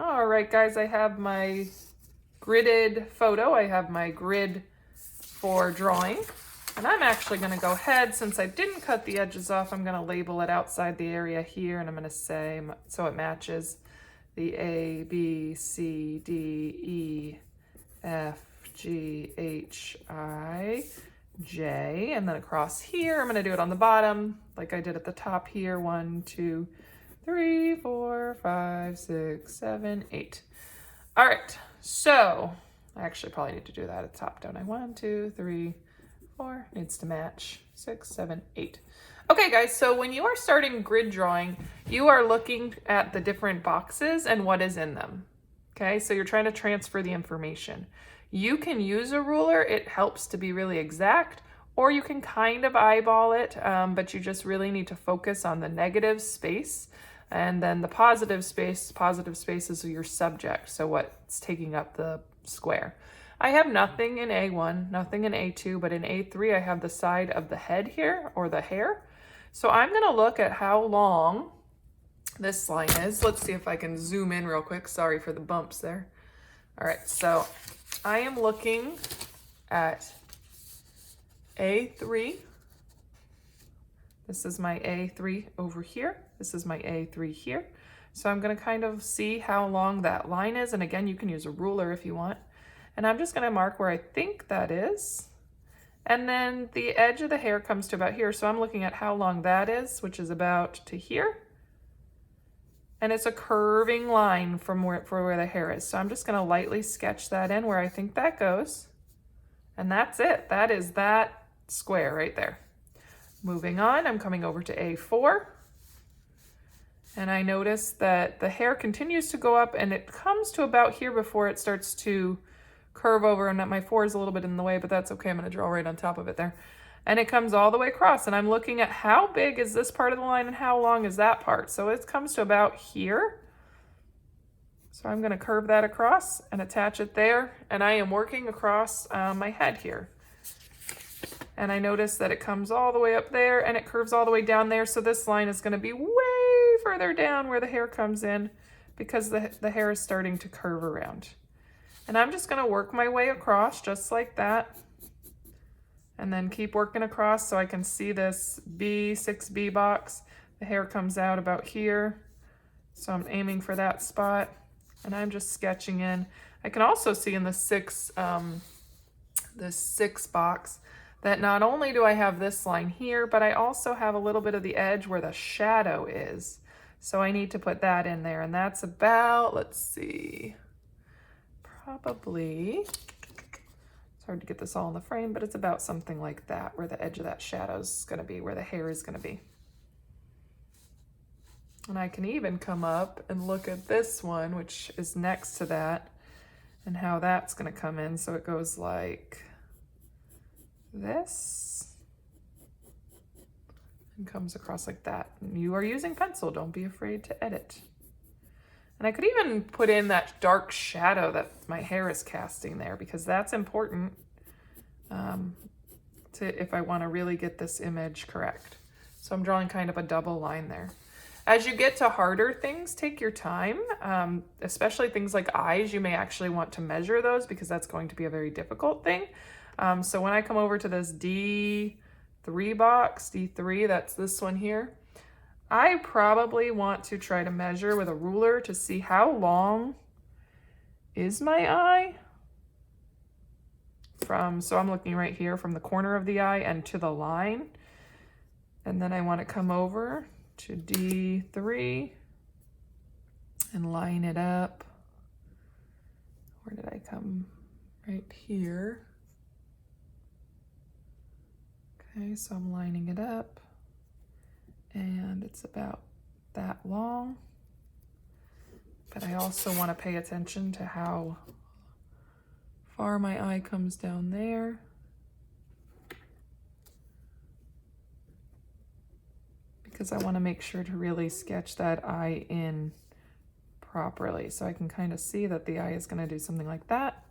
All right, guys, I have my gridded photo. I have my grid for drawing. And I'm actually going to go ahead, since I didn't cut the edges off, I'm going to label it outside the area here, and I'm going to say, so it matches the A, B, C, D, E, F, G, H, I, J, and then across here, I'm going to do it on the bottom, like I did at the top here. 1, 2, 3, 4, 5, 6, 7, 8. All right, so I actually probably need to do that at the top, don't I? 1, 2, 3, 4, needs to match. 6, 7, 8. Okay, guys, so when you are starting grid drawing, you are looking at the different boxes and what is in them. Okay, so you're trying to transfer the information. You can use a ruler, it helps to be really exact, or you can kind of eyeball it, but you just really need to focus on the negative space. And then the positive space is your subject, so what's taking up the square. I have nothing in A1, nothing in A2, but in A3 I have the side of the head here, or the hair. So I'm going to look at how long this line is. Let's see if I can zoom in real quick. Sorry for the bumps there. All right, so I am looking at A3. This is my A3 over here. This is my A3 here. So I'm going to kind of see how long that line is. And again, you can use a ruler if you want. And I'm just going to mark where I think that is. And then the edge of the hair comes to about here. So I'm looking at how long that is, which is about to here. And it's a curving line from where the hair is. So I'm just going to lightly sketch that in where I think that goes. And that's it. That is that square right there. Moving on, I'm coming over to A4. And I notice that the hair continues to go up and it comes to about here before it starts to curve over, and my 4 is a little bit in the way, but that's okay. I'm going to draw right on top of it there. And it comes all the way across, and I'm looking at how big is this part of the line and how long is that part. So it comes to about here. So I'm going to curve that across and attach it there, and I am working across my head here. And I notice that it comes all the way up there and it curves all the way down there. So this line is going to be way further down where the hair comes in because the hair is starting to curve around. And I'm just going to work my way across just like that. And then keep working across so I can see this B, 6B box. The hair comes out about here. So I'm aiming for that spot. And I'm just sketching in. I can also see in the 6 box that not only do I have this line here, but I also have a little bit of the edge where the shadow is. So I need to put that in there. And that's about, let's see, probably, it's hard to get this all in the frame, but it's about something like that, where the edge of that shadow is going to be, where the hair is going to be. And I can even come up and look at this one, which is next to that, and how that's going to come in. So it goes like this and comes across like that. And you are using pencil, don't be afraid to edit. And I could even put in that dark shadow that my hair is casting there, because that's important if I want to really get this image correct. So I'm drawing kind of a double line there. As you get to harder things, take your time, especially things like eyes. You may actually want to measure those because that's going to be a very difficult thing. So when I come over to this D3 box, D3, that's this one here, I probably want to try to measure with a ruler to see how long is my eye from, so I'm looking right here from the corner of the eye and to the line. And then I want to come over to D3 and line it up. Where did I come? Right here. Okay, so I'm lining it up and it's about that long. But I also want to pay attention to how far my eye comes down there. Because I want to make sure to really sketch that eye in properly. So I can kind of see that the eye is going to do something like that.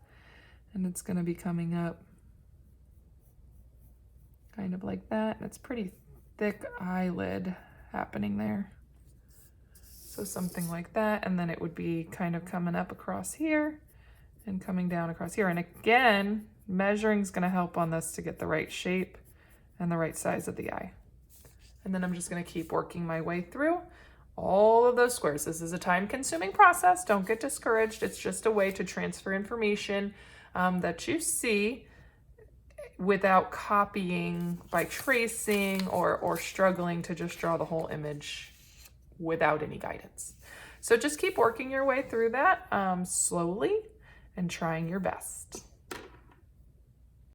And it's going to be coming up kind of like that. And it's pretty thick eyelid happening there. So So something like that, and then it would be kind of coming up across here and coming down across here. And again, measuring is going to help on this to get the right shape and the right size of the eye. And then I'm just going to keep working my way through all of those squares. This is a time-consuming process. Don't get discouraged. It's just a way to transfer information that you see without copying by tracing or struggling to just draw the whole image without any guidance. So just keep working your way through that slowly and trying your best.